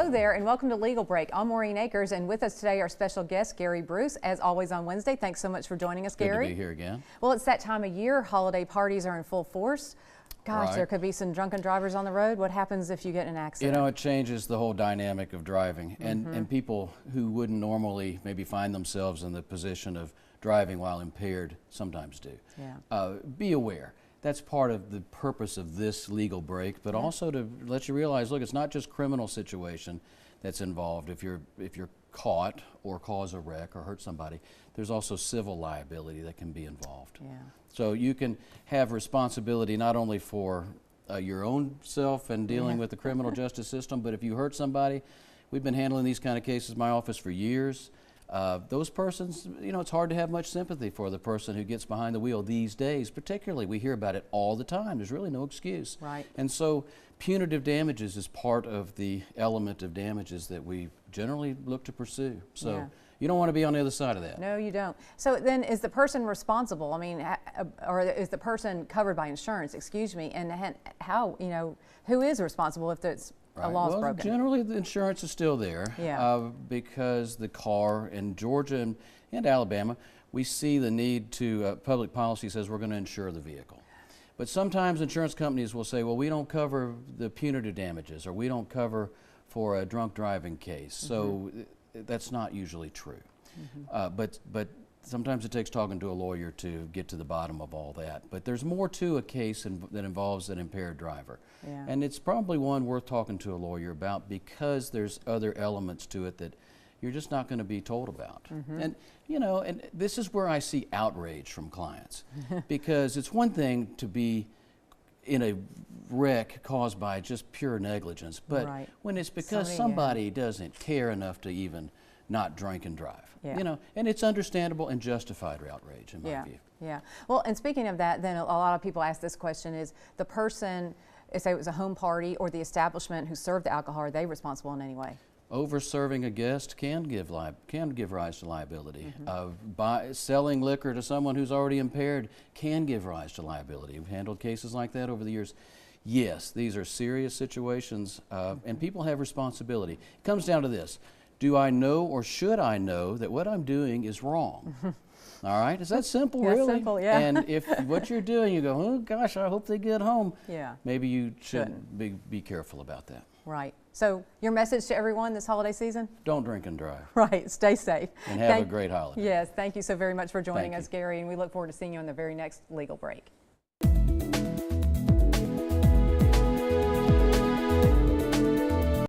Hello there and welcome to Legal Break. I'm Maureen Akers and with us today our special guest Gary Bruce, as always on Wednesday. Thanks so much for joining us, Gary. Good to be here again. Well, it's that time of year. Holiday parties are in full force. Gosh, Right. There could be some drunken drivers on the road. What happens if you get in an accident? You know, it changes the whole dynamic of driving, and people who wouldn't normally maybe find themselves in the position of driving while impaired sometimes do. Yeah. Be aware. That's part of the purpose of this legal break, but also to let you realize, look, it's not just criminal situation that's involved. If you're caught or cause a wreck or hurt somebody, there's also civil liability that can be involved. Yeah. So you can have responsibility not only for your own self and dealing with the criminal justice system, but if you hurt somebody, we've been handling these kind of cases in my office for years. Those persons, you know, it's hard to have much sympathy for the person who gets behind the wheel these days. Particularly, we hear about it all the time. There's really no excuse. Right. And so punitive damages is part of the element of damages that we generally look to pursue. So Yeah. you don't want to be on the other side of that. No, you don't. So then is the person responsible? I mean, or is the person covered by insurance, excuse me, and how, you know, who is responsible if there's a law is broken? Generally, the insurance is still there because the car in Georgia and Alabama, we see the need to, public policy says we're going to insure the vehicle. But sometimes insurance companies will say, well, we don't cover the punitive damages or we don't cover for a drunk driving case. So that's not usually true. But sometimes it takes talking to a lawyer to get to the bottom of all that. But there's more to a case that involves an impaired driver. Yeah. And it's probably one worth talking to a lawyer about because there's other elements to it that you're just not going to be told about. And, you know, and this is where I see outrage from clients because it's one thing to be in a wreck caused by just pure negligence, but when it's because somebody doesn't care enough to even not drink and drive, you know, and it's understandable and justified outrage in my view. Yeah. Well, and speaking of that, then a lot of people ask this question: is the person, say it was a home party or the establishment who served the alcohol, are they responsible in any way? Over serving a guest can give rise to liability. Selling liquor to someone who's already impaired can give rise to liability. We've handled cases like that over the years. Yes, these are serious situations, and people have responsibility. It comes down to this: do I know or should I know that what I'm doing is wrong? All right, is that simple, really? Simple, yeah. And if what you're doing, you go, oh gosh, I hope they get home. Yeah. Maybe you shouldn't be careful about that. Right. So your message to everyone this holiday season? Don't drink and drive. Right. Stay safe. And have a great holiday. Yes. Thank you so very much for joining us, Gary, and we look forward to seeing you on the very next Legal Break.